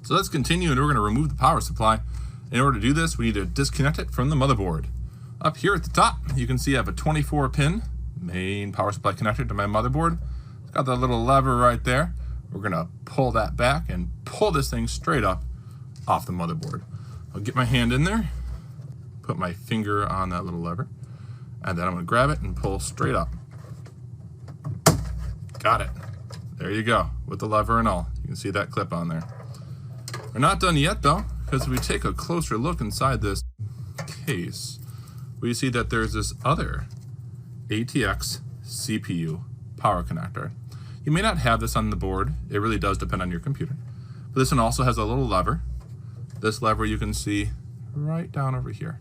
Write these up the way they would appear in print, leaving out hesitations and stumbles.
So let's continue, and we're going to remove the power supply. In order to do this, we need to disconnect it from the motherboard. Up here at the top, you can see I have a 24-pin main power supply connector to my motherboard. It's got that little lever right there. We're going to pull that back and pull this thing straight up off the motherboard. I'll get my hand in there, put my finger on that little lever, and then I'm going to grab it and pull straight up. Got it. There you go, with the lever and all. You can see that clip on there. We're not done yet though, because if we take a closer look inside this case, we see that there's this other ATX CPU power connector. You may not have this on the board. It really does depend on your computer. But this one also has a little lever. This lever you can see right down over here.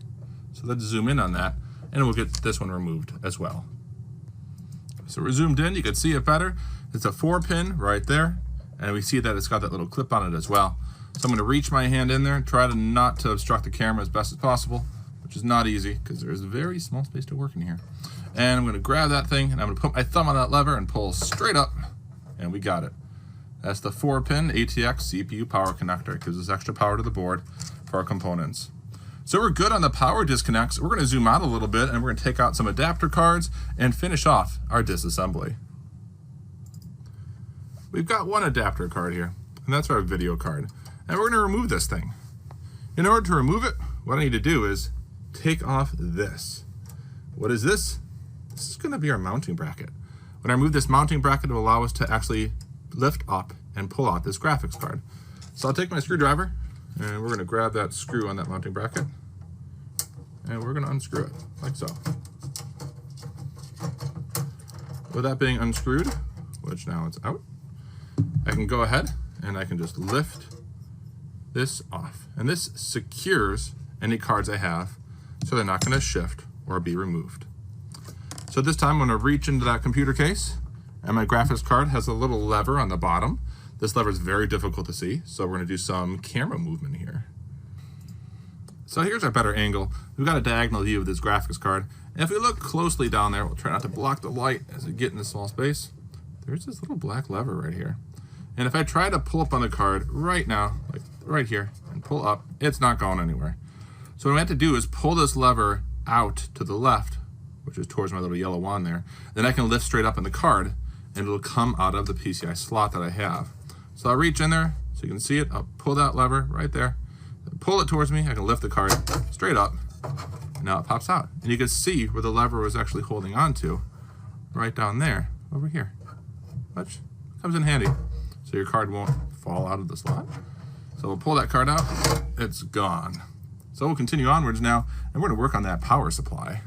So let's zoom in on that, and we'll get this one removed as well. So we're zoomed in, you can see it better. It's a 4-pin right there, and we see that it's got that little clip on it as well. So I'm going to reach my hand in there and try to not to obstruct the camera as best as possible, which is not easy because there's a very small space to work in here. And I'm going to grab that thing, and I'm going to put my thumb on that lever and pull straight up, and we got it. That's the 4-pin ATX CPU power connector. It gives us extra power to the board for our components. So we're good on the power disconnects. We're going to zoom out a little bit, and we're going to take out some adapter cards and finish off our disassembly. We've got one adapter card here, and that's our video card. And we're going to remove this thing. In order to remove it, what I need to do is take off this. What is this? This is going to be our mounting bracket. When I remove this mounting bracket, it will allow us to actually lift up and pull out this graphics card. So I'll take my screwdriver, and we're going to grab that screw on that mounting bracket, and we're going to unscrew it, like so. With that being unscrewed, which now it's out, I can go ahead and I can just lift this off. And this secures any cards I have so they're not going to shift or be removed. So this time I'm going to reach into that computer case, and my graphics card has a little lever on the bottom. This lever is very difficult to see, so we're going to do some camera movement here. So here's our better angle. We've got a diagonal view of this graphics card. And if we look closely down there, we'll try not to block the light as we get in this small space. There's this little black lever right here. And if I try to pull up on the card right now, like right here, and pull up, it's not going anywhere. So what I have to do is pull this lever out to the left, which is towards my little yellow wand there. Then I can lift straight up on the card, and it'll come out of the PCI slot that I have. So I'll reach in there, so you can see it. I'll pull that lever right there, pull it towards me. I can lift the card straight up, and now it pops out. And you can see where the lever was actually holding on to, right down there, over here, which comes in handy. So your card won't fall out of the slot. So we'll pull that card out, it's gone. So we'll continue onwards now, and we're gonna work on that power supply.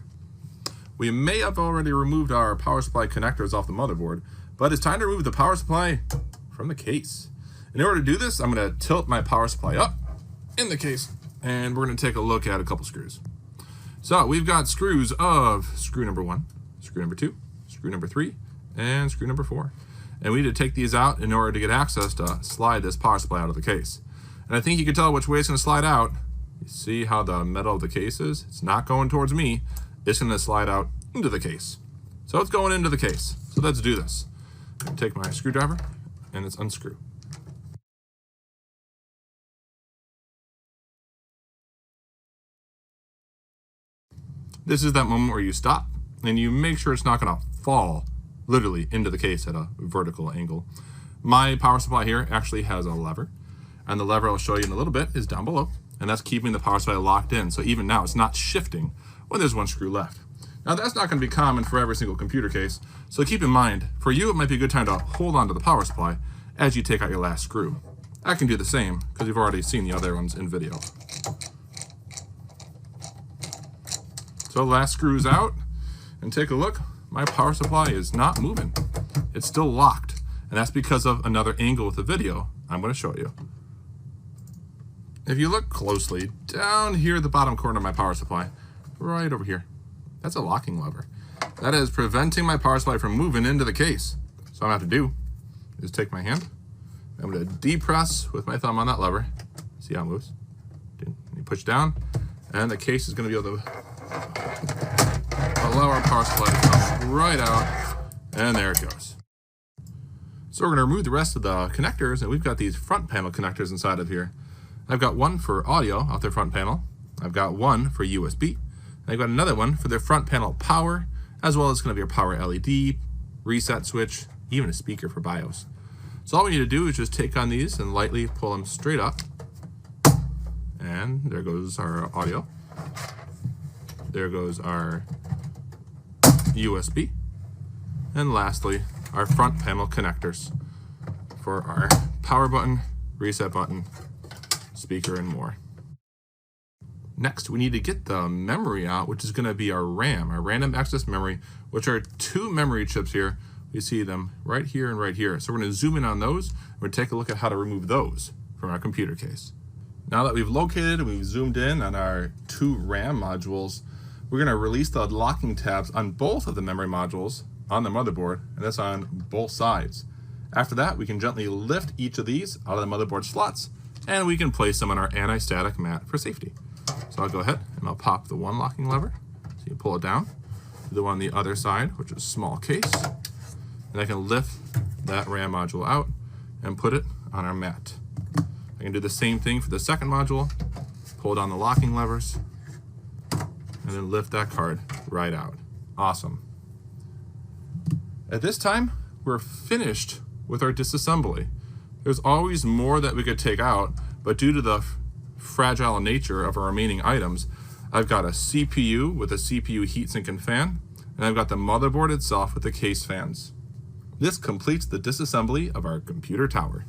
We may have already removed our power supply connectors off the motherboard, but it's time to remove the power supply from the case. In order to do this, I'm gonna tilt my power supply up in the case, and we're gonna take a look at a couple screws. So we've got screws of screw number 1, screw number 2, screw number 3, and screw number 4. And we need to take these out in order to get access to slide this power supply out of the case. And I think you can tell which way it's going to slide out. You see how the metal of the case is? It's not going towards me. It's going to slide out into the case. So it's going into the case. So let's do this. I'm going to take my screwdriver and let's unscrew. This is that moment where you stop and you make sure it's not going to fall literally into the case at a vertical angle. My power supply here actually has a lever, and the lever I'll show you in a little bit is down below, and that's keeping the power supply locked in. So even now it's not shifting when there's one screw left. Now that's not going to be common for every single computer case, so keep in mind, for you it might be a good time to hold on to the power supply as you take out your last screw. I can do the same because you've already seen the other ones in video. So last screw is out, and take a look. My power supply is not moving. It's still locked, and that's because of another angle with the video I'm going to show you. If you look closely, down here at the bottom corner of my power supply, right over here, that's a locking lever. That is preventing my power supply from moving into the case. So what I'm going to have to do is take my hand, I'm going to depress with my thumb on that lever. See how it moves? You push down, and the case is going to be able to allow our power supply to come right out, and there it goes. So we're going to remove the rest of the connectors, and we've got these front panel connectors inside of here. I've got one for audio off the front panel. I've got one for USB. And I've got another one for the front panel power, as well as going to be your power LED, reset switch, even a speaker for BIOS. So all we need to do is just take on these and lightly pull them straight up. And there goes our audio. There goes our USB. And lastly, our front panel connectors for our power button, reset button, speaker, and more. Next, we need to get the memory out, which is going to be our RAM, our random access memory, which are 2 memory chips here. We see them right here and right here. So we're going to zoom in on those. We're going to take a look at how to remove those from our computer case. Now that we've located and we've zoomed in on our 2 RAM modules, we're going to release the locking tabs on both of the memory modules on the motherboard, and that's on both sides. After that, we can gently lift each of these out of the motherboard slots, and we can place them on our anti-static mat for safety. So I'll go ahead and I'll pop the one locking lever, so you pull it down, the one on the other side, which is small case, and I can lift that RAM module out and put it on our mat. I can do the same thing for the second module, pull down the locking levers, and then lift that card right out. Awesome. At this time, we're finished with our disassembly. There's always more that we could take out, but due to the fragile nature of our remaining items, I've got a CPU with a CPU heatsink and fan, and I've got the motherboard itself with the case fans. This completes the disassembly of our computer tower.